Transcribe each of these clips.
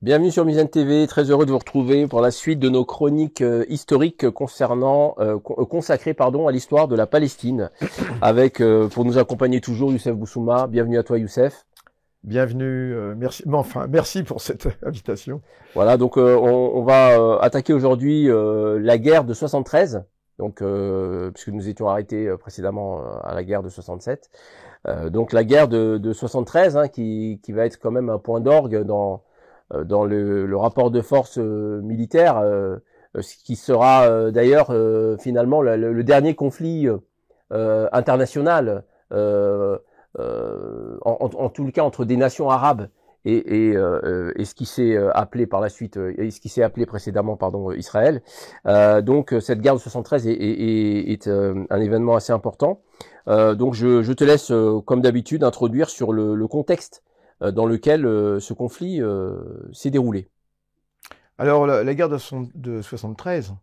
Bienvenue sur Mizane TV, très heureux de vous retrouver pour la suite de nos chroniques historiques consacrées à l'histoire de la Palestine, avec pour nous accompagner toujours Youssef Boussouma. Bienvenue à toi Youssef. Bienvenue, merci. Mais enfin, merci pour cette invitation. Voilà, donc on va attaquer aujourd'hui la guerre de 73, puisque nous étions arrêtés précédemment à la guerre de 67. Donc la guerre de 73, hein, qui va être quand même un point d'orgue dans le rapport de force militaire, ce qui sera d'ailleurs finalement le dernier conflit international, en tout le cas entre des nations arabes et ce qui s'est appelé par la suite, et ce qui s'est appelé précédemment, pardon, Israël. Donc cette guerre de 73 est un événement assez important. Donc je te laisse, comme d'habitude, introduire sur le contexte dans lequel ce conflit s'est déroulé. Alors, la guerre de 73,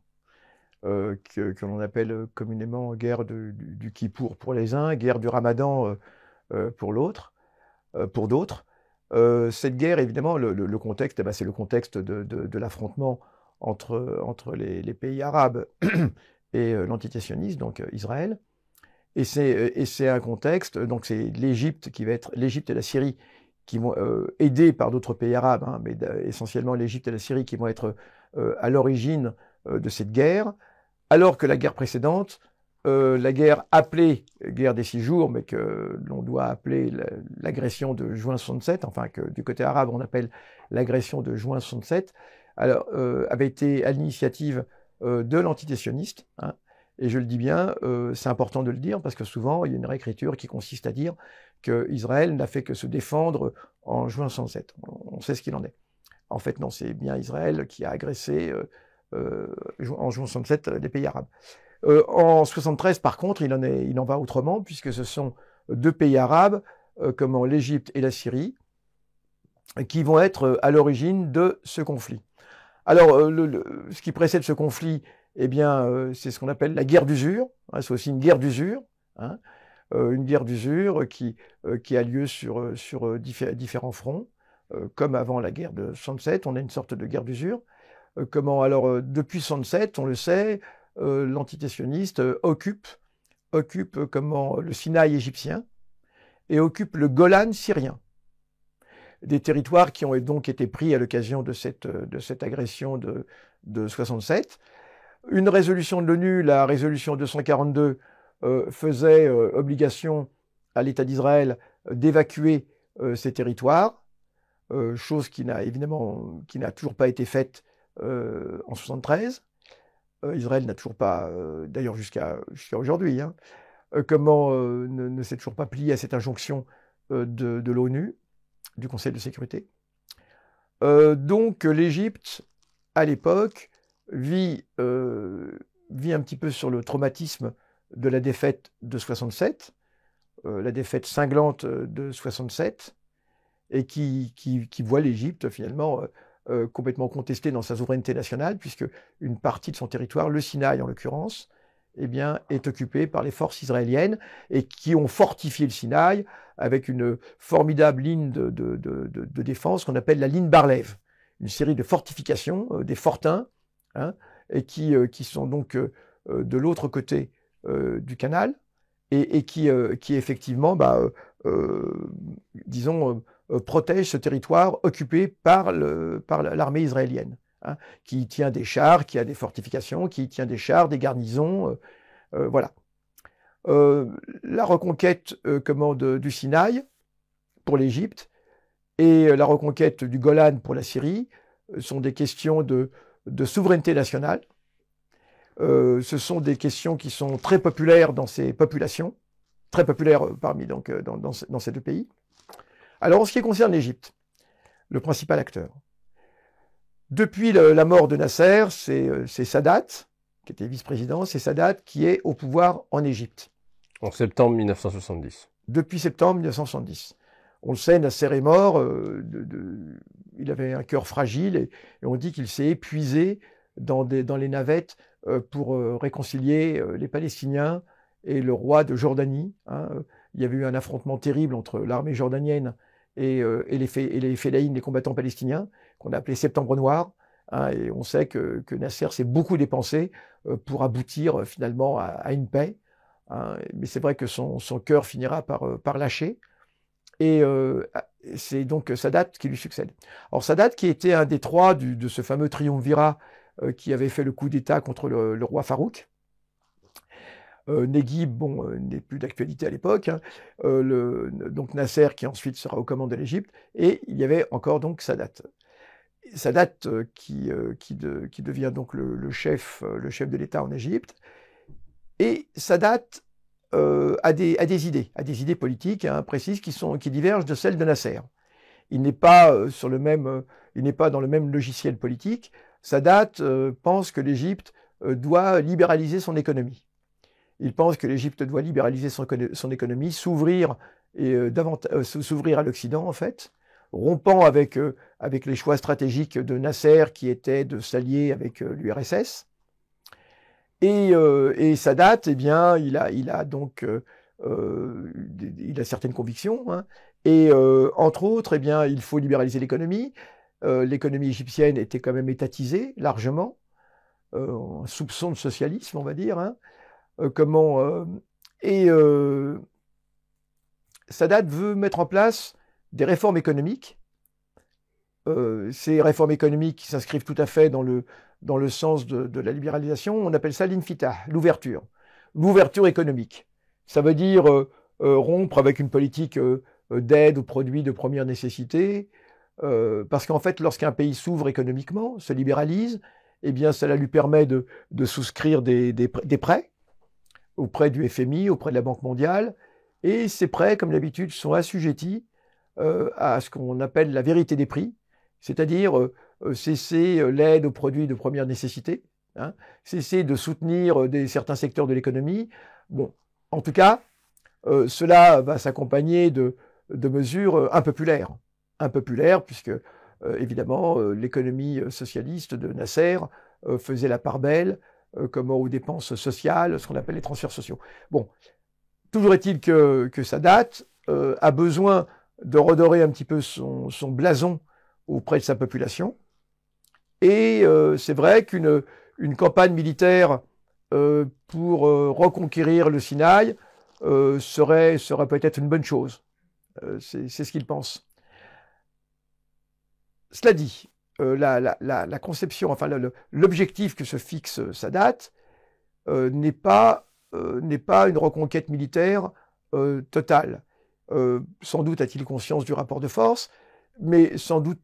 que l'on appelle communément guerre du Kippour pour les uns, guerre du Ramadan pour pour d'autres. Cette guerre, évidemment, le contexte, eh ben, c'est le contexte de l'affrontement entre les pays arabes et l'antisionisme, donc Israël. Et c'est un contexte, donc c'est l'Égypte qui va être l'Égypte et la Syrie qui vont aidés par d'autres pays arabes, hein, mais essentiellement l'Égypte et la Syrie qui vont être à l'origine de cette guerre, alors que la guerre précédente, la guerre appelée guerre des 6 jours, mais que l'on doit appeler l'agression de juin 67, enfin que du côté arabe on appelle l'agression de juin 67, alors avait été à l'initiative de l'antidécionniste, hein. Et je le dis bien, c'est important de le dire parce que souvent il y a une réécriture qui consiste à dire qu'Israël n'a fait que se défendre en juin 67. On sait ce qu'il en est. En fait, non, c'est bien Israël qui a agressé en juin 67 les pays arabes. En 73, par contre, il en va autrement puisque ce sont deux pays arabes, comme l'Égypte et la Syrie, qui vont être à l'origine de ce conflit. Alors, ce qui précède ce conflit, eh bien, c'est ce qu'on appelle la guerre d'usure, hein, c'est aussi une guerre d'usure, hein, une guerre d'usure qui a lieu sur différents fronts, comme avant la guerre de 67, on a une sorte de guerre d'usure. Depuis 67, on le sait, l'antidécionniste occupe le Sinaï égyptien et occupe le Golan syrien, des territoires qui ont donc été pris à l'occasion de cette agression de 67. Une résolution de l'ONU, la résolution 242, faisait obligation à l'État d'Israël d'évacuer ces territoires, chose qui n'a toujours pas été faite en 73. Israël n'a toujours pas, d'ailleurs jusqu'à aujourd'hui, hein, ne s'est toujours pas plié à cette injonction de l'ONU, du Conseil de sécurité. Donc l'Égypte, à l'époque, vit un petit peu sur le traumatisme de la défaite de 67, la défaite cinglante de 67, et qui voit l'Égypte finalement complètement contestée dans sa souveraineté nationale, puisque une partie de son territoire, le Sinaï en l'occurrence, eh bien, est occupée par les forces israéliennes et qui ont fortifié le Sinaï avec une formidable ligne de défense qu'on appelle la ligne Bar-Lev, une série de fortifications, des fortins, hein, et qui sont donc de l'autre côté du canal et qui effectivement, disons, protègent ce territoire occupé par l'armée israélienne, hein, qui y tient des chars, qui a des fortifications, qui y tient des chars, des garnisons, voilà. La reconquête du Sinaï pour l'Égypte et la reconquête du Golan pour la Syrie sont des questions de souveraineté nationale. Ce sont des questions qui sont très populaires dans ces populations, très populaires dans ces deux pays. Alors en ce qui concerne l'Égypte, le principal acteur, depuis la mort de Nasser, c'est Sadat, qui était vice-président, c'est Sadat qui est au pouvoir en Égypte. En septembre 1970. Depuis septembre 1970. On le sait, Nasser est mort, il avait un cœur fragile et on dit qu'il s'est épuisé dans les navettes pour réconcilier les Palestiniens et le roi de Jordanie, hein. Il y avait eu un affrontement terrible entre l'armée jordanienne et les Fellaïnes, les combattants palestiniens, qu'on a appelés Septembre Noir. Hein, et on sait que Nasser s'est beaucoup dépensé pour aboutir finalement à une paix. Hein, mais c'est vrai que son cœur finira par lâcher. Et c'est donc Sadat qui lui succède. Alors Sadat, qui était un des trois de ce fameux triumvirat qui avait fait le coup d'État contre le roi Farouk. Neguib, bon, n'est plus d'actualité à l'époque. Hein. Donc Nasser, qui ensuite sera aux commandes de l'Égypte. Et il y avait encore donc Sadat. Sadat qui devient donc le chef de l'État en Égypte. Et Sadat a des idées politiques hein, précises qui divergent de celles de Nasser. Il n'est pas dans le même logiciel politique. Sadat pense que l'Égypte doit libéraliser son économie. Il pense que l'Égypte doit libéraliser son économie, s'ouvrir à l'Occident en fait, rompant avec les choix stratégiques de Nasser qui étaient de s'allier avec l'URSS. Et Sadat, eh bien, il a certaines convictions. Hein, et entre autres, eh bien, il faut libéraliser l'économie. L'économie égyptienne était quand même étatisée largement, un soupçon de socialisme, on va dire. Hein, Sadat veut mettre en place des réformes économiques. Ces réformes économiques qui s'inscrivent tout à fait dans le sens de la libéralisation, on appelle ça l'infitah, l'ouverture économique. Ça veut dire rompre avec une politique d'aide aux produits de première nécessité, parce qu'en fait, lorsqu'un pays s'ouvre économiquement, se libéralise, eh bien, cela lui permet de souscrire des prêts auprès du FMI, auprès de la Banque mondiale, et ces prêts, comme d'habitude, sont assujettis à ce qu'on appelle la vérité des prix, c'est-à-dire cesser l'aide aux produits de première nécessité, hein, cesser de soutenir certains secteurs de l'économie. Bon, en tout cas, cela va s'accompagner de mesures impopulaires, puisque évidemment l'économie socialiste de Nasser faisait la part belle aux dépenses sociales, ce qu'on appelle les transferts sociaux. Bon, toujours est-il que Sadat a besoin de redorer un petit peu son blason auprès de sa population. Et c'est vrai qu'une campagne militaire pour reconquérir le Sinaï serait peut-être une bonne chose. C'est ce qu'il pense. Cela dit, la conception, enfin l'objectif que se fixe Sadat n'est pas une reconquête militaire totale. Sans doute a-t-il conscience du rapport de force, mais sans doute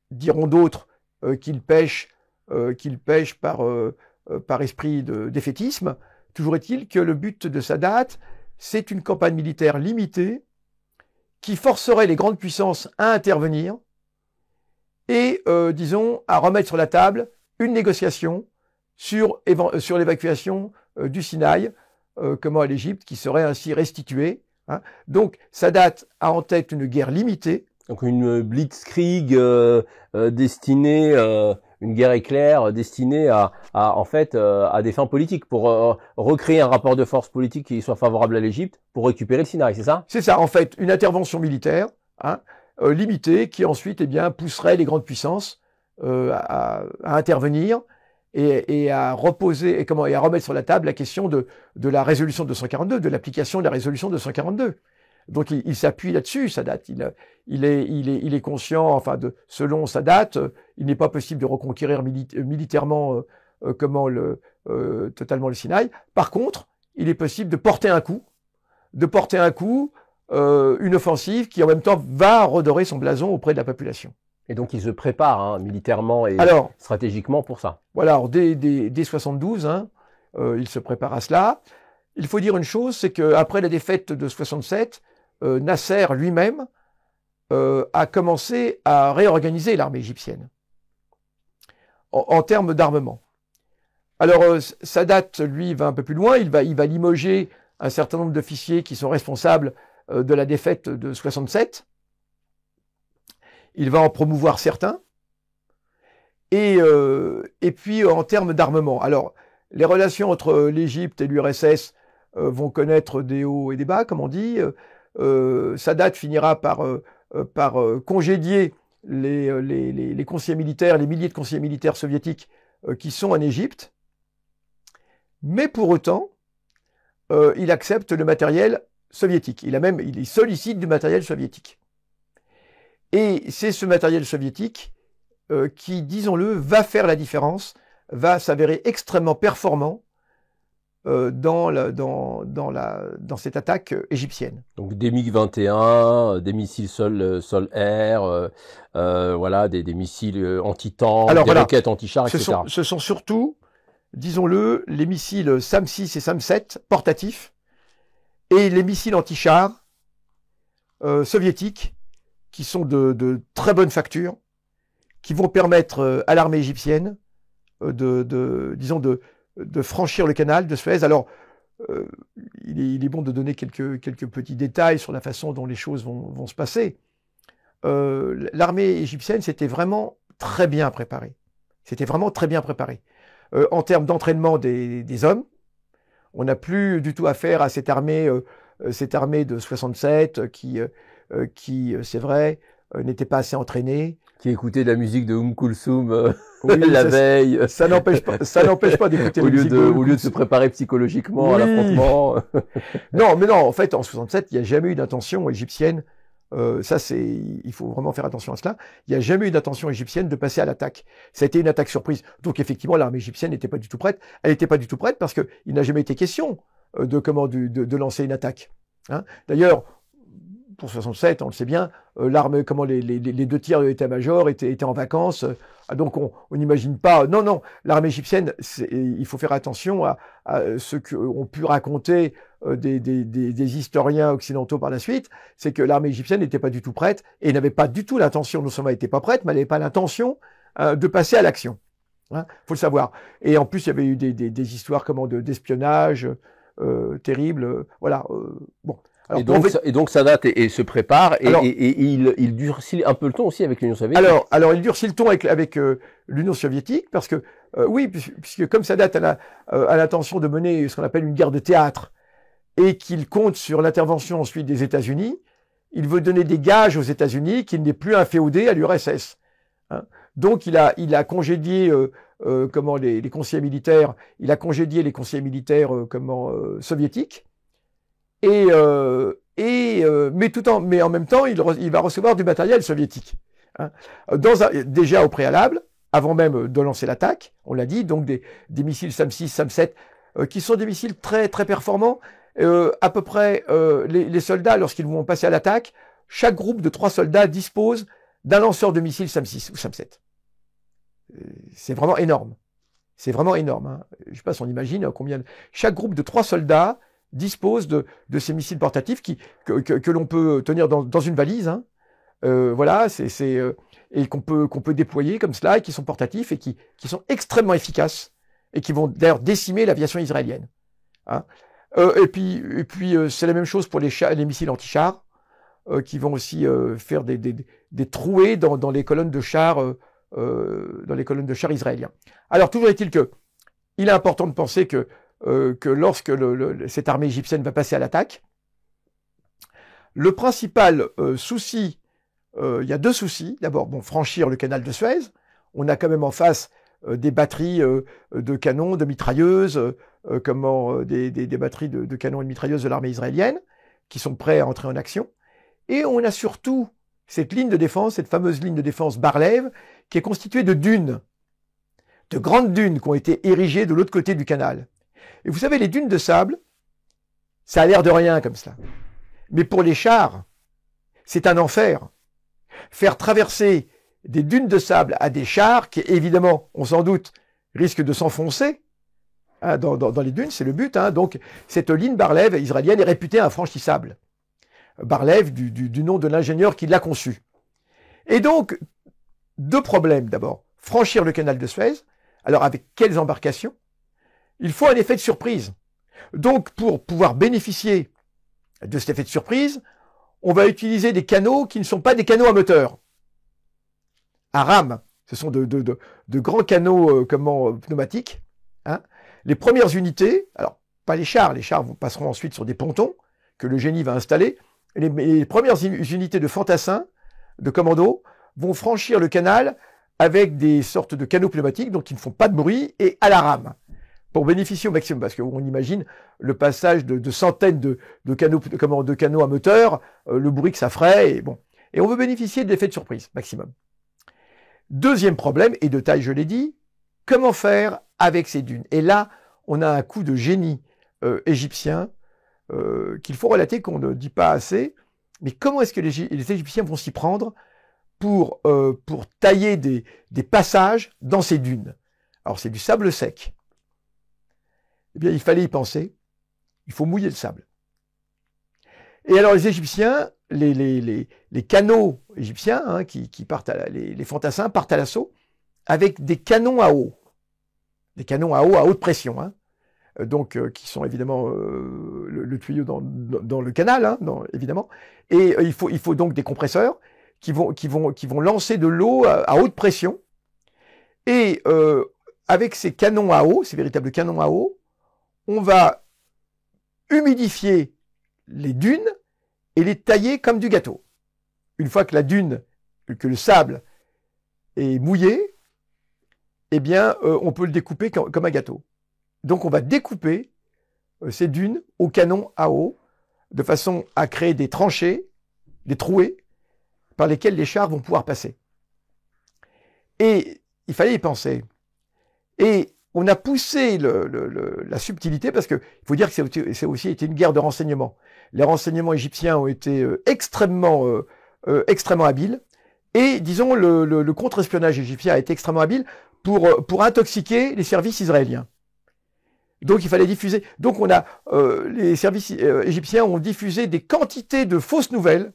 diront d'autres qu'il pêche par esprit de défaitisme. Toujours est-il que le but de Sadat, c'est une campagne militaire limitée qui forcerait les grandes puissances à intervenir et, disons, à remettre sur la table une négociation sur l'évacuation du Sinaï, à l'Égypte, qui serait ainsi restituée. Hein. Donc, Sadat a en tête une guerre limitée. Donc une blitzkrieg destinée, une guerre éclair destinée à des fins politiques, pour recréer un rapport de force politique qui soit favorable à l'Égypte pour récupérer le Sinaï, c'est ça? C'est ça, en fait, une intervention militaire hein, limitée qui ensuite eh bien, pousserait les grandes puissances à intervenir et à reposer et à remettre sur la table la question de la résolution 242, de l'application de la résolution 242. Donc il s'appuie là-dessus, Sadat. Il est conscient, enfin selon Sadat, il n'est pas possible de reconquérir militairement totalement le Sinaï. Par contre, il est possible de porter un coup, une offensive qui en même temps va redorer son blason auprès de la population. Et donc il se prépare hein, militairement et stratégiquement pour ça. Voilà, alors, dès 72, hein, il se prépare à cela. Il faut dire une chose, c'est qu'après la défaite de 67, Nasser lui-même a commencé à réorganiser l'armée égyptienne en termes d'armement. Alors Sadat, lui, va un peu plus loin, il va limoger un certain nombre d'officiers qui sont responsables de la défaite de 67. Il va en promouvoir certains. Et puis en termes d'armement. Alors, les relations entre l'Égypte et l'URSS vont connaître des hauts et des bas, comme on dit. Sadat finira par congédier les conseillers militaires, les milliers de conseillers militaires soviétiques qui sont en Égypte. Mais pour autant, il accepte le matériel soviétique. Il sollicite du matériel soviétique. Et c'est ce matériel soviétique qui, disons-le, va faire la différence, va s'avérer extrêmement performant dans cette attaque égyptienne. Donc des MiG-21, des missiles sol-air, voilà, des missiles anti-tanks, des roquettes anti-chars, etc. Ce sont surtout, disons-le, les missiles SAM-6 et SAM-7 portatifs et les missiles anti-chars soviétiques qui sont de très bonne facture, qui vont permettre à l'armée égyptienne de franchir le canal de Suez. Alors, il est bon de donner quelques petits détails sur la façon dont les choses vont se passer. L'armée égyptienne s'était vraiment très bien préparée. C'était vraiment très bien préparée. En termes d'entraînement des hommes, on n'a plus du tout affaire à cette armée de 67 qui c'est vrai, n'était pas assez entraînée. Qui écoutait de la musique de Kulthum la veille. Ça n'empêche pas d'écouter la musique au lieu de se préparer psychologiquement à l'affrontement. Non, mais non, en fait, en 67, il n'y a jamais eu d'intention égyptienne. Il faut vraiment faire attention à cela. Il n'y a jamais eu d'intention égyptienne de passer à l'attaque. Ça a été une attaque surprise. Donc, effectivement, l'armée égyptienne n'était pas du tout prête. Elle n'était pas du tout prête parce qu'il n'a jamais été question de lancer une attaque. Hein. D'ailleurs, pour 67, on le sait bien, les 2 tiers de l'état-major étaient en vacances. Donc on n'imagine pas. Non, l'armée égyptienne, il faut faire attention à ce qu'ont pu raconter des historiens occidentaux par la suite. C'est que l'armée égyptienne n'était pas du tout prête et n'avait pas du tout l'intention. Non seulement elle n'était pas prête, mais elle n'avait pas l'intention de passer à l'action. Hein, faut le savoir. Et en plus, il y avait eu des histoires d'espionnage terribles. Voilà. Bon. Alors, et donc Sadat se prépare et il durcit un peu le ton aussi avec l'Union soviétique. Alors il durcit le ton avec l'Union soviétique parce que oui, puisque comme Sadat a l'intention de mener ce qu'on appelle une guerre de théâtre et qu'il compte sur l'intervention ensuite des États-Unis, il veut donner des gages aux États-Unis qu'il n'est plus inféodé à l'URSS. Hein. Donc il a congédié les conseillers militaires, soviétiques. Mais en même temps, il va recevoir du matériel soviétique. Hein. Déjà au préalable, avant même de lancer l'attaque, on l'a dit, donc des missiles SAM-6, SAM-7, qui sont des missiles très très performants. À peu près, les soldats, lorsqu'ils vont passer à l'attaque, chaque groupe de 3 soldats dispose d'un lanceur de missiles SAM-6 ou SAM-7. C'est vraiment énorme. C'est vraiment énorme. Hein. Je ne sais pas si on imagine combien. Chaque groupe de 3 soldats dispose de ces missiles portatifs que l'on peut tenir dans une valise. Hein. Voilà, et qu'on peut déployer comme cela, et qui sont portatifs et qui sont extrêmement efficaces et qui vont d'ailleurs décimer l'aviation israélienne. Hein. Et puis c'est la même chose pour les missiles anti-chars qui vont aussi faire des trouées dans les colonnes de chars israéliens. Alors toujours est-il que il est important de penser que lorsque cette armée égyptienne va passer à l'attaque, le principal souci, il y a 2 soucis. D'abord, franchir le canal de Suez. On a quand même en face des batteries de canons, de mitrailleuses, des batteries de canons et de mitrailleuses de l'armée israélienne qui sont prêts à entrer en action. Et on a surtout cette ligne de défense, cette fameuse ligne de défense Bar-Lev, qui est constituée de dunes, de grandes dunes qui ont été érigées de l'autre côté du canal. Et vous savez, les dunes de sable, ça a l'air de rien comme cela. Mais pour les chars, c'est un enfer. Faire traverser des dunes de sable à des chars qui, évidemment, on s'en doute, risquent de s'enfoncer hein, dans les dunes, c'est le but. Hein. Donc, cette ligne Bar-Lev israélienne est réputée infranchissable. Bar-Lev, du nom de l'ingénieur qui l'a conçue. Et donc, 2 problèmes d'abord. Franchir le canal de Suez. Alors, avec quelles embarcations ? Il faut un effet de surprise. Donc, pour pouvoir bénéficier de cet effet de surprise, on va utiliser des canaux qui ne sont pas des canaux à moteur. À rame, ce sont de grands canaux pneumatiques. Hein. Les premières unités, alors pas les chars passeront ensuite sur des pontons que le génie va installer. Les premières unités de fantassins de commandos vont franchir le canal avec des sortes de canaux pneumatiques, donc qui ne font pas de bruit, et à la rame, pour bénéficier au maximum, parce qu'on imagine le passage de centaines de canaux à moteur, le bruit que ça ferait, et bon. Et on veut bénéficier de l'effet de surprise, maximum. Deuxième problème, et de taille, je l'ai dit, comment faire avec ces dunes? Et là, on a un coup de génie égyptien qu'il faut relater, qu'on ne dit pas assez. Mais comment est-ce que les Égyptiens vont s'y prendre pour tailler des passages dans ces dunes? Alors, c'est du sable sec. Eh bien, il fallait y penser. Il faut mouiller le sable. Et alors, les Égyptiens, les canaux égyptiens, hein, qui partent les fantassins partent à l'assaut avec des canons à eau. Des canons à eau à haute pression, hein. Donc qui sont évidemment le tuyau dans le canal, hein, évidemment. Et il faut donc des compresseurs qui vont lancer de l'eau à haute pression. Et avec ces canons à eau, ces véritables canons à eau, on va humidifier les dunes et les tailler comme du gâteau. Une fois que que le sable est mouillé, eh bien, on peut le découper comme un gâteau. Donc, on va découper ces dunes au canon à eau, de façon à créer des tranchées, des trouées, par lesquelles les chars vont pouvoir passer. Et il fallait y penser. Et on a poussé la subtilité, parce qu'il faut dire que c'est aussi été une guerre de renseignement. Les renseignements égyptiens ont été extrêmement habiles, et disons, le contre-espionnage égyptien a été extrêmement habile pour intoxiquer les services israéliens. Donc il fallait diffuser. Donc les services égyptiens ont diffusé des quantités de fausses nouvelles.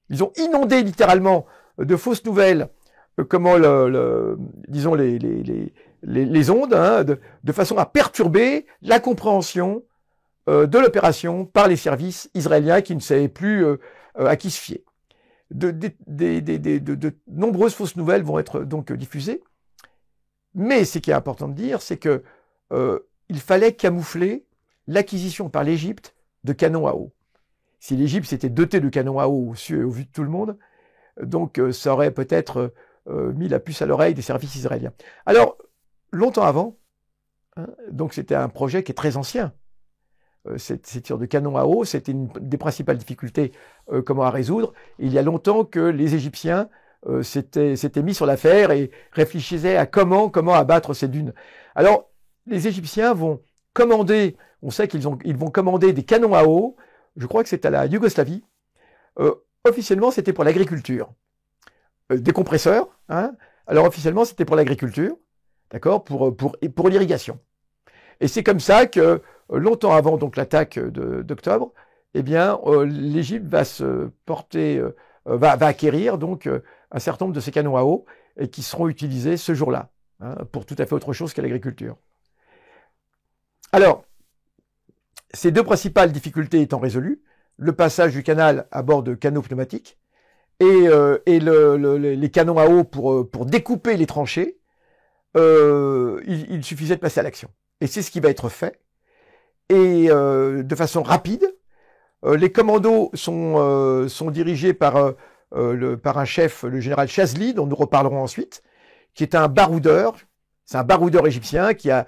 Ils ont inondé littéralement de fausses nouvelles, disons les ondes, hein, de façon à perturber la compréhension de l'opération par les services israéliens qui ne savaient plus à qui se fier. De nombreuses fausses nouvelles vont être donc diffusées. Mais ce qui est important de dire, c'est que il fallait camoufler l'acquisition par l'Égypte de canons à eau. Si l'Égypte s'était dotée de canons à eau au vu de tout le monde, donc ça aurait peut-être mis la puce à l'oreille des services israéliens. Alors, longtemps avant, hein, donc c'était un projet qui est très ancien. Ces tirs de canons à eau, c'était une des principales difficultés à résoudre. Il y a longtemps que les Égyptiens s'étaient mis sur l'affaire et réfléchissaient à comment abattre ces dunes. Alors, les Égyptiens vont commander, on sait qu'ils vont commander des canons à eau, je crois que c'est à la Yougoslavie. Officiellement, c'était pour l'agriculture. Des compresseurs, hein. Alors officiellement, c'était pour l'agriculture, d'accord, pour l'irrigation. Et c'est comme ça que, longtemps avant donc l'attaque d'octobre, eh bien, l'Égypte va acquérir donc un certain nombre de ces canons à eau et qui seront utilisés ce jour-là, hein, pour tout à fait autre chose qu'à l'agriculture. Alors, ces deux principales difficultés étant résolues, le passage du canal à bord de canaux pneumatiques et les canons à eau pour découper les tranchées, il suffisait de passer à l'action. Et c'est ce qui va être fait. Et de façon rapide, les commandos sont dirigés par un chef, le général Chazli, dont nous reparlerons ensuite, qui est un baroudeur. C'est un baroudeur égyptien qui a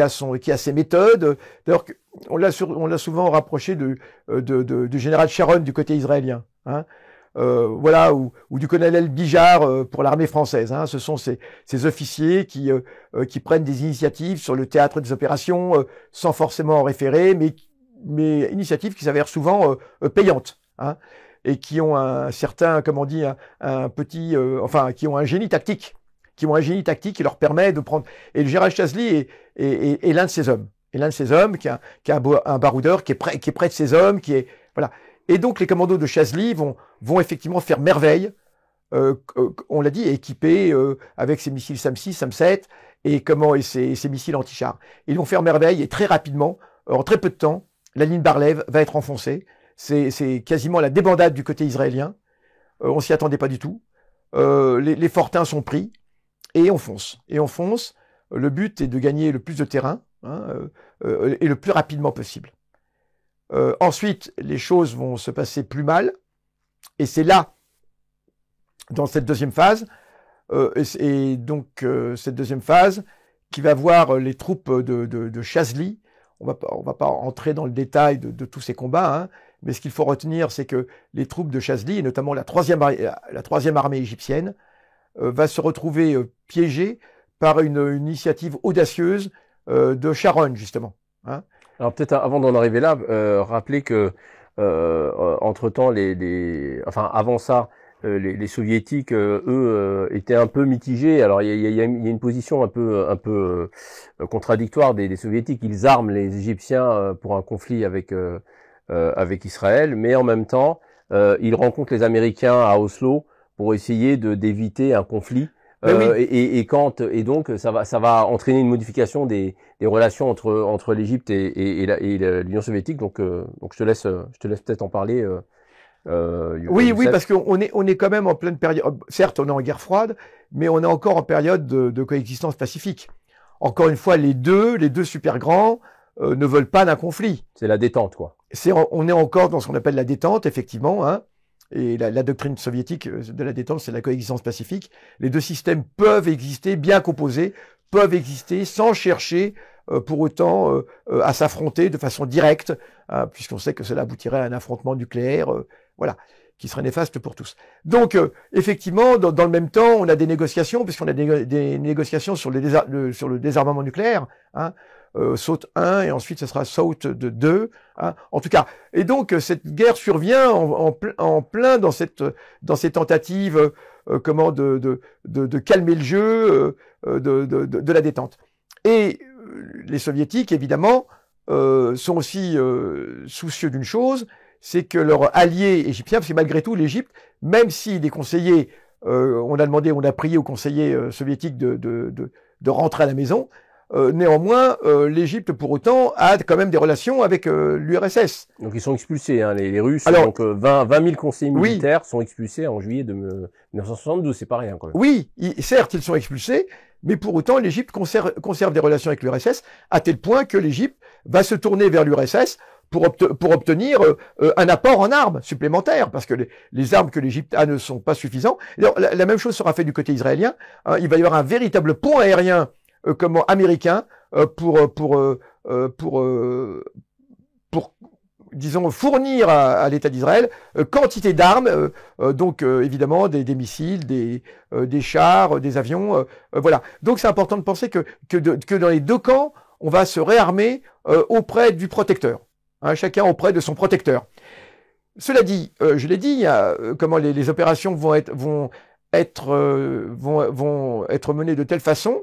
ses méthodes. D'ailleurs, on l'a souvent rapproché du général Sharon du côté israélien, hein. Voilà, ou du colonel Bijar pour l'armée française, hein. Ce sont ces officiers qui prennent des initiatives sur le théâtre des opérations sans forcément en référer, mais initiatives qui s'avèrent souvent payantes, hein, et qui ont un certain, comme on dit, qui ont un génie tactique. Qui leur permet de prendre. Et le général Chazli est l'un de ces hommes. Et l'un de ces hommes qui est un baroudeur, qui est près de ces hommes, voilà. Et donc les commandos de Chazli vont effectivement faire merveille. On l'a dit, équipés avec ses missiles SAM-6, SAM-7 et ces missiles anti-chars. Ils vont faire merveille et très rapidement, en très peu de temps, la ligne Bar-Lev va être enfoncée. C'est quasiment la débandade du côté israélien. On s'y attendait pas du tout. Les fortins sont pris. Et on fonce. Le but est de gagner le plus de terrain, hein, et le plus rapidement possible. Ensuite, les choses vont se passer plus mal. Et c'est là dans cette deuxième phase. Et donc, cette deuxième phase qui va voir les troupes de Chazli. On va pas entrer dans le détail de tous ces combats, hein, mais ce qu'il faut retenir, c'est que les troupes de Chazli, et notamment la troisième armée égyptienne, va se retrouver piégée par une initiative audacieuse de Sharon, justement. Hein. Alors peut-être avant d'en arriver là, rappeler que entre-temps, enfin avant ça, les soviétiques, eux, étaient un peu mitigés. Alors il y a une position un peu contradictoire des soviétiques. Ils arment les Égyptiens pour un conflit avec Israël, mais en même temps, ils rencontrent les Américains à Oslo pour essayer d'éviter un conflit. Oui. Et donc ça va entraîner une modification des relations entre l'Égypte et l'Union soviétique. Donc je te laisse peut-être en parler. Oui, parce qu'on est quand même en pleine période. Certes, on est en guerre froide, mais on est encore en période de coexistence pacifique. Encore une fois, les deux super grands ne veulent pas d'un conflit. C'est la détente, quoi. On est encore dans ce qu'on appelle la détente, effectivement, hein. Et la doctrine soviétique de la détente, c'est la coexistence pacifique. Les deux systèmes peuvent exister, bien composés, peuvent exister sans chercher pour autant à s'affronter de façon directe, hein, puisqu'on sait que cela aboutirait à un affrontement nucléaire, voilà, qui serait néfaste pour tous. Donc, effectivement, dans le même temps, on a des négociations, puisqu'on a des négociations sur le désarmement nucléaire, hein. Saute 1 et ensuite ce sera Saute de 2, hein, en tout cas. Et donc cette guerre survient en plein dans ces tentatives de calmer le jeu, de la détente. Et les soviétiques évidemment sont aussi soucieux d'une chose, c'est que leur allié égyptien, parce que malgré tout l'Égypte, même si les conseillers, on a prié aux conseillers soviétiques de rentrer à la maison. Néanmoins, l'Égypte, pour autant, a quand même des relations avec l'URSS. Donc ils sont expulsés, hein, les Russes. Alors, donc 20 000 conseillers militaires sont expulsés en juillet de 1972, c'est pas rien quand même. Oui, certes, ils sont expulsés, mais pour autant, l'Égypte conserve des relations avec l'URSS, à tel point que l'Égypte va se tourner vers l'URSS pour obtenir un apport en armes supplémentaires, parce que les armes que l'Égypte a ne sont pas suffisantes. Alors, la même chose sera faite du côté israélien, hein, il va y avoir un véritable pont aérien américain pour disons fournir à l'État d'Israël quantité d'armes, donc évidemment des missiles, des chars, des avions, voilà. Donc c'est important de penser que dans les deux camps, on va se réarmer auprès du protecteur, hein, chacun auprès de son protecteur. Cela dit, je l'ai dit, il y a, comment les opérations vont être menées de telle façon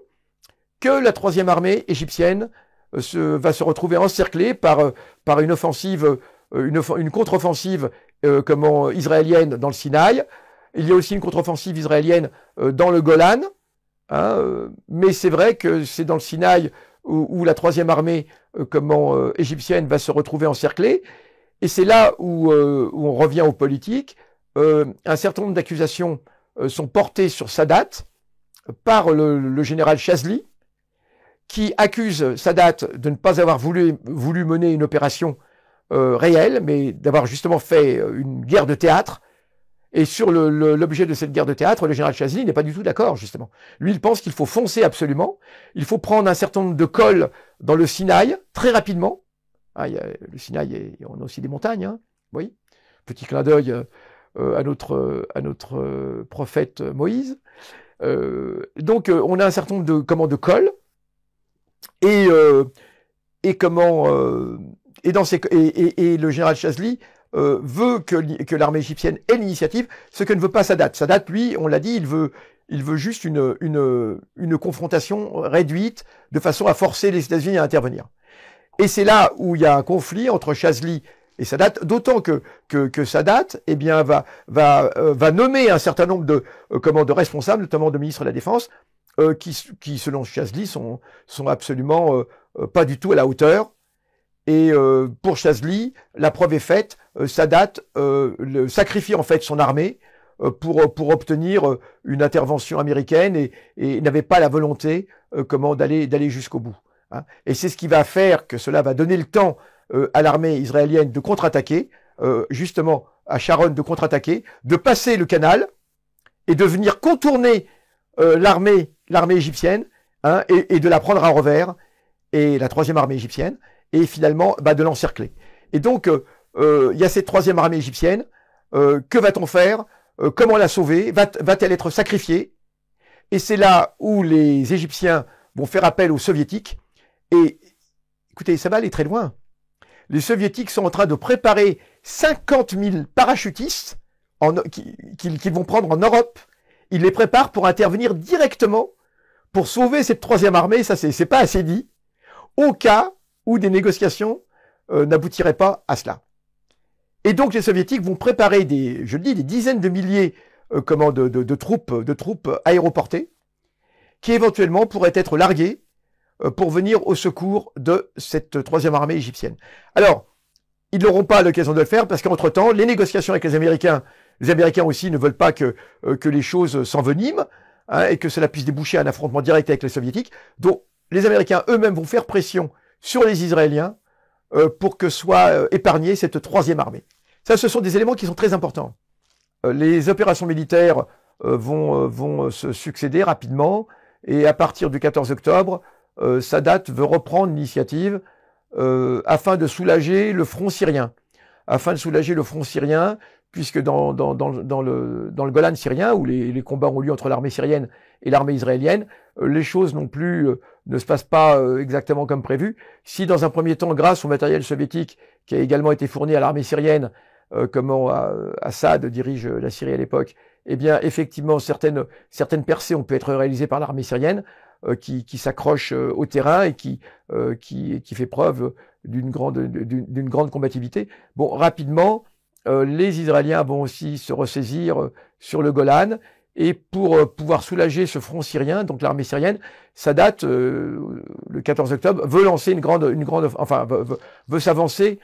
que la troisième armée égyptienne va se retrouver encerclée par une offensive, une contre-offensive israélienne dans le Sinaï. Il y a aussi une contre-offensive israélienne dans le Golan, hein, mais c'est vrai que c'est dans le Sinaï où la troisième armée égyptienne va se retrouver encerclée. Et c'est là où on revient aux politiques. Un certain nombre d'accusations sont portées sur Sadat par le général Chazli, qui accuse Sadat de ne pas avoir voulu mener une opération réelle, mais d'avoir justement fait une guerre de théâtre. Et sur l'objet de cette guerre de théâtre, le général Chazli n'est pas du tout d'accord, justement. Lui, il pense qu'il faut foncer absolument. Il faut prendre un certain nombre de cols dans le Sinaï, très rapidement. Ah, le Sinaï, on a aussi des montagnes, hein, oui. Petit clin d'œil à notre prophète Moïse. Donc, on a un certain nombre de cols. Et le général Chazli veut que l'armée égyptienne ait l'initiative, ce que ne veut pas Sadat. Sadat, lui, on l'a dit, il veut juste une confrontation réduite de façon à forcer les États-Unis à intervenir. Et c'est là où il y a un conflit entre Chazli et Sadat, d'autant que Sadat, eh bien, va nommer un certain nombre de responsables, notamment de ministres de la Défense, qui selon Chazli sont absolument pas du tout à la hauteur. Et pour Chazli, la preuve est faite, Sadat sacrifie en fait son armée pour obtenir une intervention américaine et n'avait pas la volonté d'aller jusqu'au bout, hein. Et c'est ce qui va faire que cela va donner le temps à l'armée israélienne de contre-attaquer, justement à Sharon de contre-attaquer, de passer le canal et de venir contourner l'armée égyptienne, hein, et de la prendre à revers, et la troisième armée égyptienne, et finalement de l'encercler. Et donc, il y a cette troisième armée égyptienne. Que va-t-on faire? Comment la sauver? Va-t-elle être sacrifiée? Et c'est là où les Égyptiens vont faire appel aux Soviétiques. Et écoutez, ça va aller très loin. Les Soviétiques sont en train de préparer 50 000 parachutistes qu'ils vont prendre en Europe. Ils les préparent pour intervenir directement pour sauver cette troisième armée. Ça, c'est pas assez dit. Au cas où des négociations n'aboutiraient pas à cela. Et donc les Soviétiques vont préparer des dizaines de milliers de troupes aéroportées qui éventuellement pourraient être larguées pour venir au secours de cette troisième armée égyptienne. Alors, ils n'auront pas l'occasion de le faire parce qu'entre-temps, les négociations avec les Américains aussi ne veulent pas que les choses s'enveniment, hein, et que cela puisse déboucher un affrontement direct avec les Soviétiques. Donc, les Américains eux-mêmes vont faire pression sur les Israéliens pour que soit épargnée cette troisième armée. Ça, ce sont des éléments qui sont très importants. Les opérations militaires vont se succéder rapidement, et à partir du 14 octobre, Sadat veut reprendre l'initiative afin de soulager le front syrien. Puisque dans le Golan syrien, où les combats ont lieu entre l'armée syrienne et l'armée israélienne, les choses non plus ne se passent pas exactement comme prévu. Si dans un premier temps, grâce au matériel soviétique qui a également été fourni à l'armée syrienne, comment Assad dirige la Syrie à l'époque, eh bien effectivement certaines percées ont pu être réalisées par l'armée syrienne, qui s'accroche au terrain et qui fait preuve d'une grande combativité. Bon, rapidement, les Israéliens vont aussi se ressaisir sur le Golan, et pour pouvoir soulager ce front syrien, donc l'armée syrienne, Sadat, le 14 octobre, veut s'avancer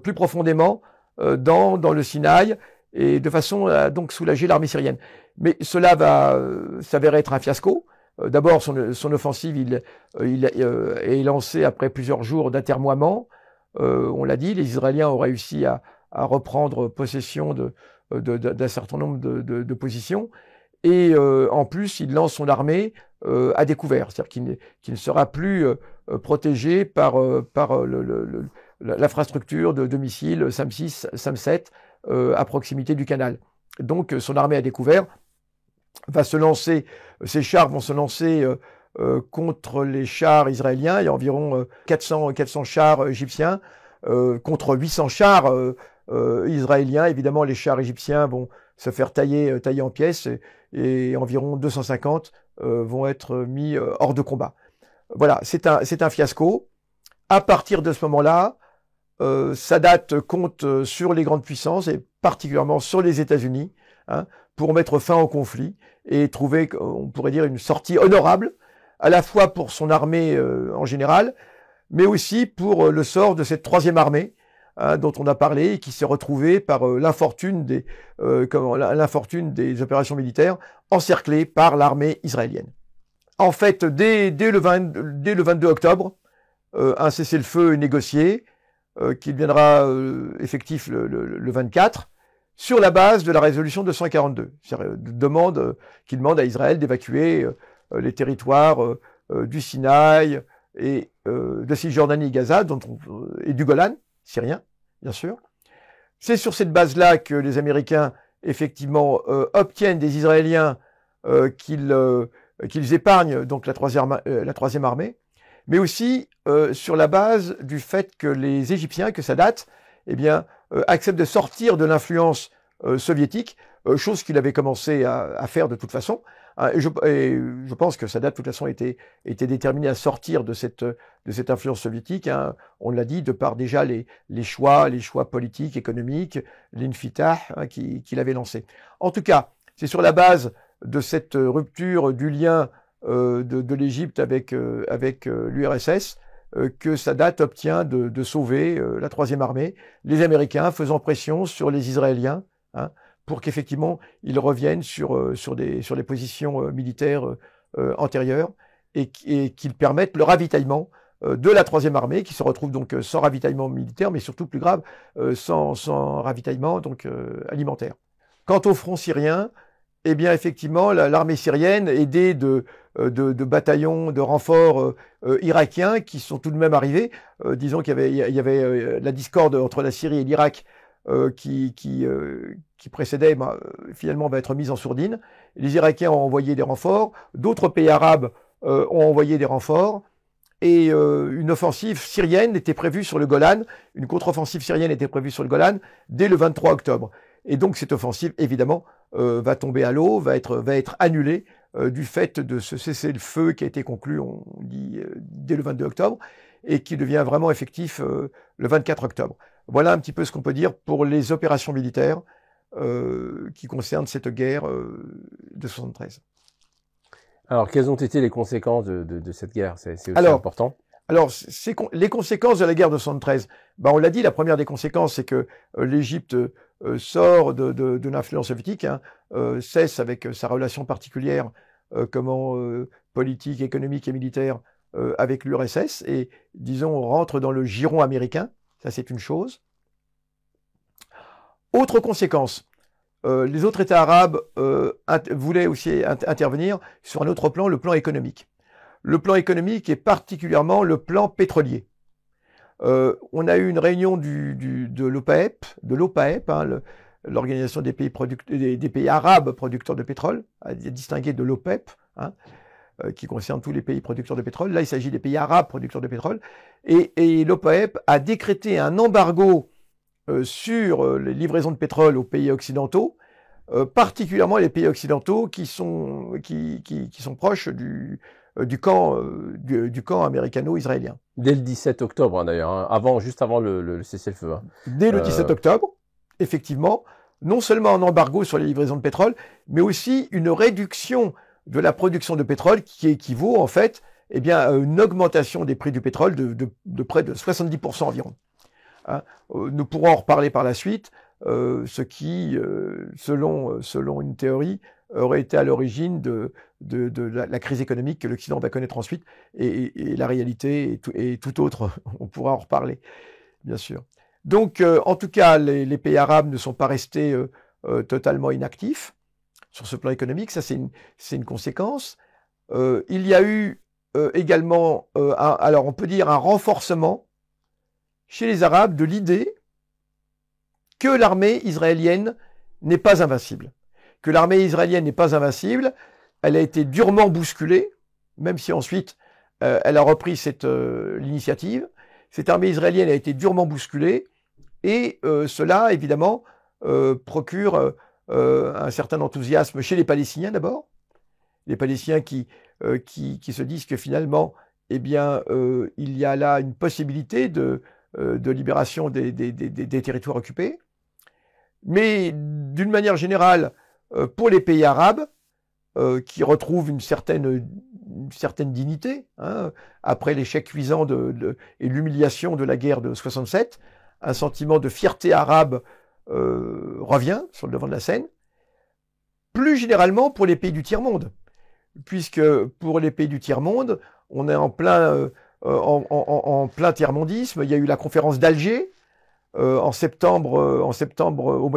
plus profondément dans le Sinaï, et de façon à donc soulager l'armée syrienne. Mais cela va s'avérer être un fiasco. D'abord, son offensive est lancée après plusieurs jours d'atermoiement. On l'a dit, les Israéliens ont réussi à reprendre possession d'un certain nombre de positions. Et en plus, il lance son armée à découvert, c'est-à-dire qu'il ne sera plus protégé par l'infrastructure de missiles SAM-6, SAM-7 à proximité du canal. Donc, son armée à découvert va se lancer, ces chars vont se lancer contre les chars israéliens. Il y a environ 400 chars égyptiens contre 800 chars israéliens. Évidemment, les chars égyptiens vont se faire tailler en pièces, et environ 250 vont être mis hors de combat. Voilà, c'est un fiasco. À partir de ce moment-là, Sadat compte sur les grandes puissances, et particulièrement sur les États-Unis, hein, pour mettre fin au conflit et trouver, on pourrait dire, une sortie honorable, à la fois pour son armée en général, mais aussi pour le sort de cette troisième armée, hein, dont on a parlé, et qui s'est retrouvée par l'infortune des opérations militaires, encerclée par l'armée israélienne. En fait, dès le 22 octobre, un cessez-le-feu est négocié, qui deviendra effectif le 24, sur la base de la résolution 242, qui demande à Israël d'évacuer les territoires du Sinaï et de Cisjordanie et Gaza, et du Golan syrien, bien sûr. C'est sur cette base-là que les Américains, effectivement, obtiennent des Israéliens qu'ils épargnent donc la troisième armée, mais aussi sur la base du fait que les Égyptiens, que Sadat, eh bien, acceptent de sortir de l'influence soviétique, chose qu'il avait commencé à faire de toute façon. Et je pense que Sadat, de toute façon, était déterminé à sortir de cette influence soviétique, hein. On l'a dit, de par déjà les choix politiques, économiques, l'Infitah, hein, qu'il avait lancé. En tout cas, c'est sur la base de cette rupture du lien de l'Égypte avec l'URSS que Sadat obtient de sauver la troisième armée, les Américains faisant pression sur les Israéliens, hein, pour qu'effectivement ils reviennent sur les positions militaires antérieures, et qu'ils permettent le ravitaillement de la troisième armée, qui se retrouve donc sans ravitaillement militaire, mais surtout plus grave, sans ravitaillement donc alimentaire. Quant au front syrien, eh bien effectivement l'armée syrienne, aidée de bataillons, de renforts irakiens qui sont tout de même arrivés. Disons qu'il y avait la discorde entre la Syrie et l'Irak qui précédait, finalement va être mise en sourdine. Les Irakiens ont envoyé des renforts, d'autres pays arabes ont envoyé des renforts, et une offensive syrienne était prévue sur le Golan, une contre-offensive syrienne était prévue sur le Golan dès le 23 octobre. Et donc cette offensive, évidemment, va tomber à l'eau, va être annulée du fait de ce cessez-le-feu qui a été conclu, on dit, dès le 22 octobre, et qui devient vraiment effectif le 24 octobre. Voilà un petit peu ce qu'on peut dire pour les opérations militaires qui concernent cette guerre de 73. Alors, quelles ont été les conséquences de cette guerre? C'est aussi important. Alors, les conséquences de la guerre de 73, on l'a dit, la première des conséquences, c'est que l'Égypte sort de l'influence soviétique, cesse avec sa relation particulière politique, économique et militaire avec l'URSS, et disons rentre dans le giron américain. Ça, c'est une chose. Autre conséquence, les autres États arabes voulaient aussi intervenir sur un autre plan, le plan économique. Le plan économique est particulièrement le plan pétrolier. On a eu une réunion de l'OPEP, l'organisation des pays arabes producteurs de pétrole, à distinguer de l'OPEP, qui concerne tous les pays producteurs de pétrole. Là, il s'agit des pays arabes producteurs de pétrole. Et l'OPEP a décrété un embargo sur les livraisons de pétrole aux pays occidentaux, particulièrement les pays occidentaux qui sont proches du camp américano-israélien. Dès le 17 octobre, d'ailleurs, juste avant le cessez-le-feu. Dès le 17 octobre, effectivement, non seulement un embargo sur les livraisons de pétrole, mais aussi une réduction de la production de pétrole qui équivaut en fait à une augmentation des prix du pétrole de près de 70% environ. Nous pourrons en reparler par la suite, ce qui, selon une théorie, aurait été à l'origine de la crise économique que l'Occident va connaître ensuite, et la réalité est tout autre. On pourra en reparler, bien sûr. Donc, en tout cas, les pays arabes ne sont pas restés totalement inactifs sur ce plan économique. Ça, c'est une conséquence. Il y a eu également, alors on peut dire un renforcement chez les Arabes de l'idée que l'armée israélienne n'est pas invincible. Que l'armée israélienne n'est pas invincible, elle a été durement bousculée, même si ensuite elle a repris l'initiative. Cette armée israélienne a été durement bousculée, et cela, évidemment, procure un certain enthousiasme chez les Palestiniens d'abord. Les Palestiniens qui se disent que finalement, il y a là une possibilité de libération des territoires occupés. Mais d'une manière générale, pour les pays arabes, qui retrouvent une certaine dignité, après l'échec cuisant et l'humiliation de la guerre de 67, un sentiment de fierté arabe revient sur le devant de la scène. Plus généralement pour les pays du tiers-monde, puisque pour les pays du tiers-monde, on est en plein tiers-mondisme. Il y a eu la conférence d'Alger au mois de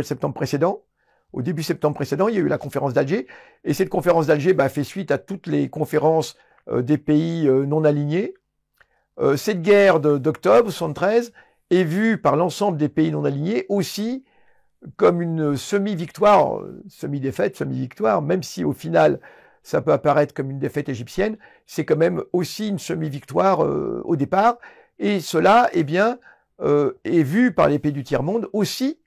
septembre précédent. Au début septembre précédent, il y a eu la conférence d'Alger, et cette conférence d'Alger fait suite à toutes les conférences des pays non alignés. Cette guerre d'octobre 73 est vue par l'ensemble des pays non alignés aussi comme une semi-victoire, semi-défaite, semi-victoire, même si au final ça peut apparaître comme une défaite égyptienne, c'est quand même aussi une semi-victoire au départ, et cela est vu par les pays du tiers-monde aussi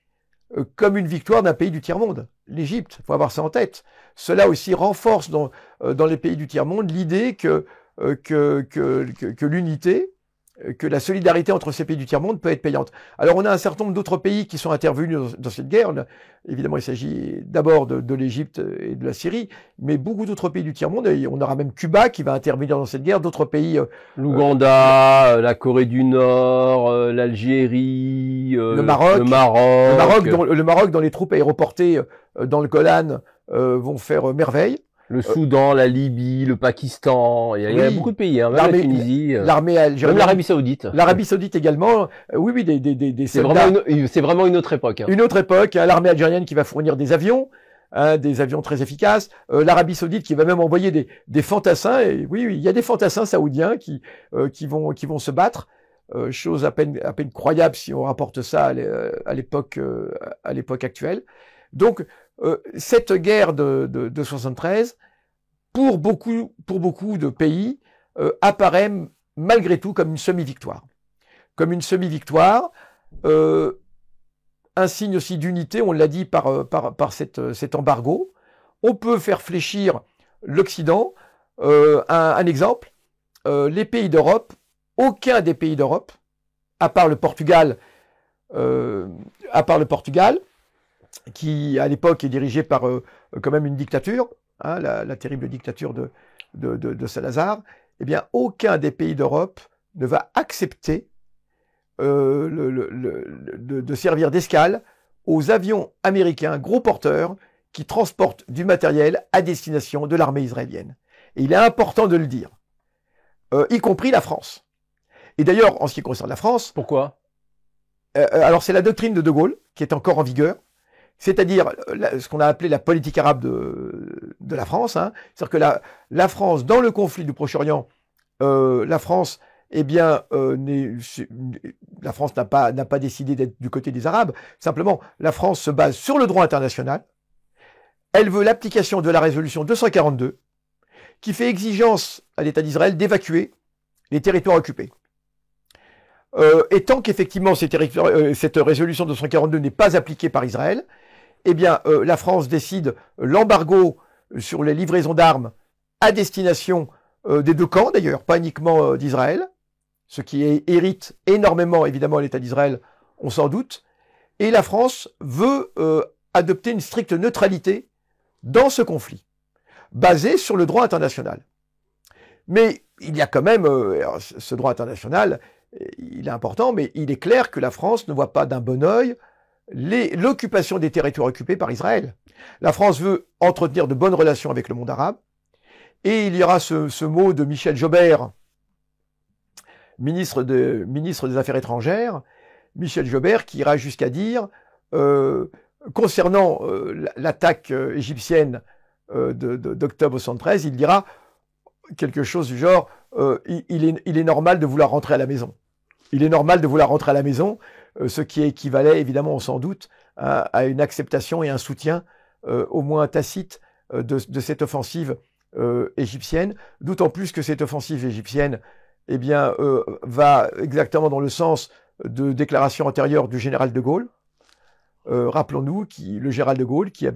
comme une victoire d'un pays du tiers-monde, l'Égypte. Il faut avoir ça en tête. Cela aussi renforce dans les pays du tiers-monde l'idée que l'unité, que la solidarité entre ces pays du tiers-monde peut être payante. Alors on a un certain nombre d'autres pays qui sont intervenus dans cette guerre. Évidemment, il s'agit d'abord de l'Égypte et de la Syrie, mais beaucoup d'autres pays du tiers-monde. Et on aura même Cuba qui va intervenir dans cette guerre, d'autres pays. L'Ouganda, la Corée du Nord, l'Algérie, le Maroc. Le Maroc, dont les troupes aéroportées dans le Golan vont faire merveille. Le Soudan, la Libye, le Pakistan, il y a beaucoup de pays, même la Tunisie, l'armée algérienne, même l'Arabie Saoudite. L'Arabie Saoudite également. Oui, des soldats. C'est vraiment une autre époque. Une autre époque. L'armée algérienne qui va fournir des avions. hein, des avions très efficaces. L'Arabie Saoudite qui va même envoyer des fantassins. Et oui, il y a des fantassins saoudiens qui vont se battre. Chose à peine croyable si on rapporte ça à l'époque actuelle. Donc cette guerre de 73, pour beaucoup de pays, apparaît malgré tout comme une semi-victoire. Comme une semi-victoire, un signe aussi d'unité, on l'a dit par cet embargo. On peut faire fléchir l'Occident. Un exemple, les pays d'Europe, aucun des pays d'Europe, à part le Portugal, qui à l'époque est dirigé par quand même une dictature, hein, la terrible dictature de Salazar, eh bien aucun des pays d'Europe ne va accepter de servir d'escale aux avions américains gros porteurs qui transportent du matériel à destination de l'armée israélienne. Et il est important de le dire, y compris la France. Et d'ailleurs, en ce qui concerne la France... Pourquoi ? Alors c'est la doctrine de Gaulle qui est encore en vigueur, c'est-à-dire ce qu'on a appelé la politique arabe de la France. Hein. C'est-à-dire que la France, dans le conflit du Proche-Orient, la France... Eh bien, la France n'a pas décidé d'être du côté des Arabes. Simplement, la France se base sur le droit international. Elle veut l'application de la résolution 242, qui fait exigence à l'État d'Israël d'évacuer les territoires occupés. Et tant qu'effectivement cette résolution 242 n'est pas appliquée par Israël, eh bien, la France décide l'embargo sur les livraisons d'armes à destination des deux camps, d'ailleurs, pas uniquement d'Israël, ce qui hérite énormément, évidemment, à l'État d'Israël, on s'en doute. Et la France veut adopter une stricte neutralité dans ce conflit, basée sur le droit international. Mais il y a quand même, ce droit international, il est important, mais il est clair que la France ne voit pas d'un bon œil l'occupation des territoires occupés par Israël. La France veut entretenir de bonnes relations avec le monde arabe. Et il y aura ce mot de Michel Joubert, ministre des Affaires étrangères, Michel Joubert qui ira jusqu'à dire, concernant l'attaque égyptienne d'octobre 73, il dira quelque chose du genre il est normal de vouloir rentrer à la maison. Il est normal de vouloir rentrer à la maison, ce qui équivalait évidemment, sans doute, à une acceptation et un soutien, au moins tacite, de cette offensive égyptienne, d'autant plus que cette offensive égyptienne eh bien, va exactement dans le sens de déclarations antérieures du général de Gaulle. Rappelons-nous le général de Gaulle qui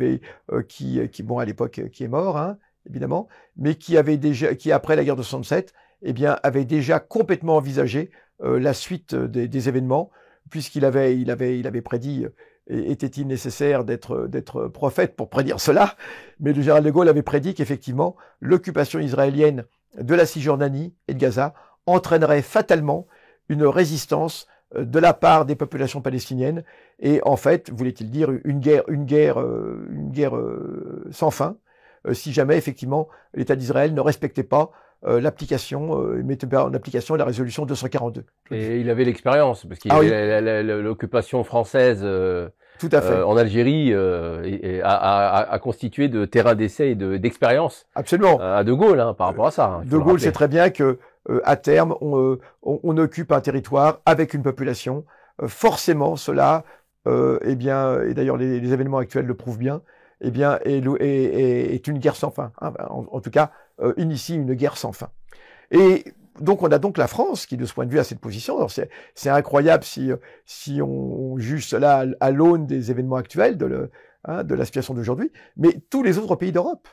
bon à l'époque qui est mort, hein, évidemment, mais qui après la guerre de 67, eh bien, avait déjà complètement envisagé la suite des événements, puisqu'il avait prédit. Était-il nécessaire d'être prophète pour prédire cela? Mais le général de Gaulle avait prédit qu'effectivement, l'occupation israélienne de la Cisjordanie et de Gaza entraînerait fatalement une résistance de la part des populations palestiniennes et en fait, voulait-il dire, une guerre sans fin, si jamais effectivement l'État d'Israël ne respectait pas mettait en application la résolution 242. Et il avait l'expérience, parce qu'il y avait l'occupation française tout à fait. En Algérie a constitué de terrain d'essai et d'expérience. Absolument. À De Gaulle, hein, par rapport à ça. De Gaulle sait très bien que à terme, on occupe un territoire avec une population. Forcément, cela, et d'ailleurs les événements actuels le prouvent bien, est une guerre sans fin. Hein, en tout cas, initie une guerre sans fin. Et donc on a donc la France qui, de ce point de vue, a cette position. Alors c'est incroyable si on juge cela à l'aune des événements actuels de la situation d'aujourd'hui. Mais tous les autres pays d'Europe,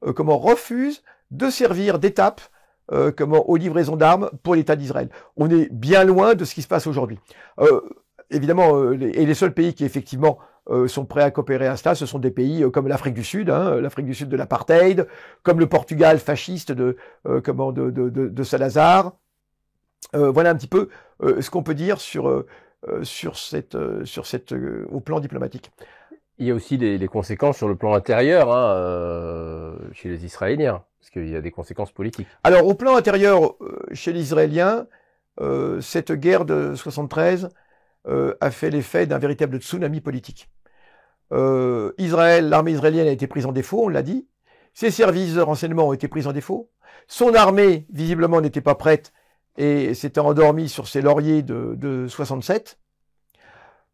refusent de servir d'étape aux livraisons d'armes pour l'État d'Israël. On est bien loin de ce qui se passe aujourd'hui. Évidemment, les seuls pays qui effectivement sont prêts à coopérer à cela, ce sont des pays comme l'Afrique du Sud, l'Afrique du Sud de l'apartheid, comme le Portugal fasciste de Salazar. Voilà un petit peu ce qu'on peut dire au plan diplomatique. Il y a aussi les conséquences sur le plan intérieur chez les Israéliens, parce qu'il y a des conséquences politiques. Alors, au plan intérieur, chez les Israéliens, cette guerre de 73 a fait l'effet d'un véritable tsunami politique. L'armée israélienne a été prise en défaut, on l'a dit. Ses services de renseignement ont été pris en défaut. Son armée, visiblement, n'était pas prête et s'était endormie sur ses lauriers de 67.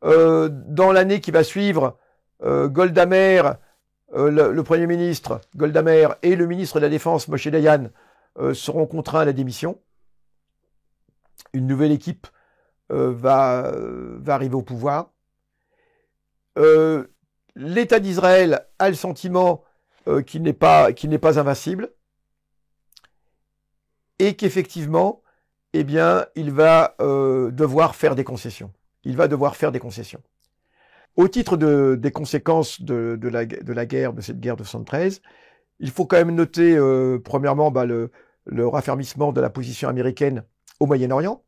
Dans l'année qui va suivre, Golda Meir, le Premier ministre Golda Meir et le ministre de la Défense Moshe Dayan seront contraints à la démission. Une nouvelle équipe va arriver au pouvoir. L'État d'Israël a le sentiment qu'il n'est pas invincible et qu'effectivement, eh bien, il va devoir faire des concessions. Il va devoir faire des concessions. Au titre des conséquences de la guerre, de cette guerre de 73, il faut quand même noter, premièrement, le raffermissement de la position américaine au Moyen-Orient,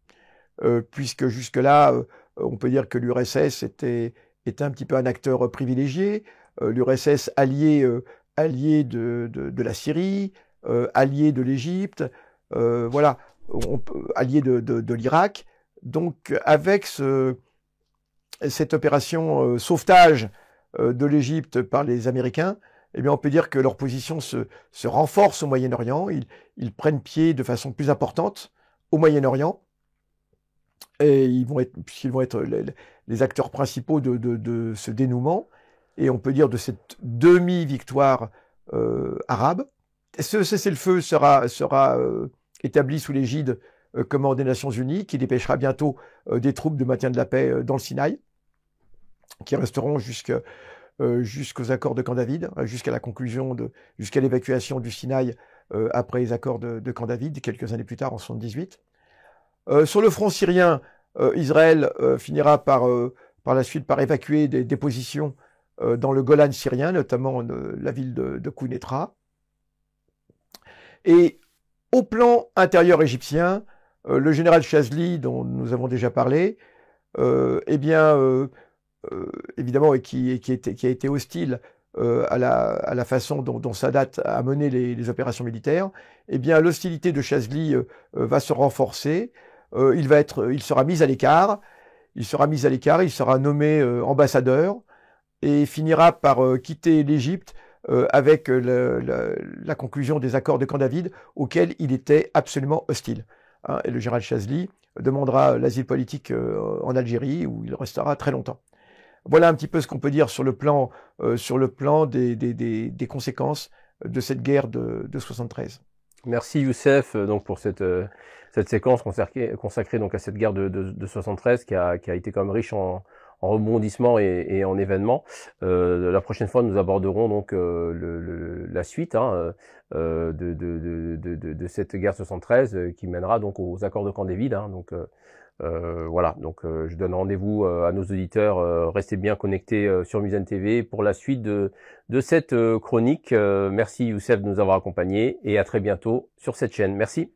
puisque jusque-là, on peut dire que l'URSS était un petit peu un acteur privilégié, l'URSS allié de la Syrie, allié de l'Égypte, voilà, allié de l'Irak. Donc, avec cette opération sauvetage de l'Égypte par les Américains, eh bien, on peut dire que leur position se renforce au Moyen-Orient. Ils prennent pied de façon plus importante au Moyen-Orient. Et puisqu'ils vont être les acteurs principaux de ce dénouement, et on peut dire de cette demi-victoire arabe. Ce cessez-le-feu sera établi sous l'égide des Nations Unies, qui dépêchera bientôt des troupes de maintien de la paix dans le Sinaï, qui resteront jusqu'aux accords de Camp David, jusqu'à l'évacuation du Sinaï après les accords de Camp David, quelques années plus tard, en 1978. Sur le front syrien, Israël finira par la suite par évacuer des positions dans le Golan syrien, notamment la ville de Quneitra. Et au plan intérieur égyptien, le général Chazli, dont nous avons déjà parlé, évidemment, et qui a été hostile à la façon dont Sadat a mené les opérations militaires, eh bien, l'hostilité de Chazli va se renforcer. Il sera mis à l'écart. Il sera nommé ambassadeur et finira par quitter l'Égypte avec la conclusion des accords de Camp David auxquels il était absolument hostile. Hein, et le général Chazli demandera l'asile politique en Algérie où il restera très longtemps. Voilà un petit peu ce qu'on peut dire sur le plan des conséquences de cette guerre de 73. Merci Youssef donc pour cette séquence consacrée donc à cette guerre de 73 qui a été quand même riche en rebondissements et en événements. La prochaine fois, nous aborderons donc la suite de cette guerre 73 qui mènera donc aux accords de Camp David. Voilà, donc je donne rendez-vous à nos auditeurs. Restez bien connectés sur Musen TV pour la suite de cette chronique. Merci Youssef de nous avoir accompagnés et à très bientôt sur cette chaîne. Merci.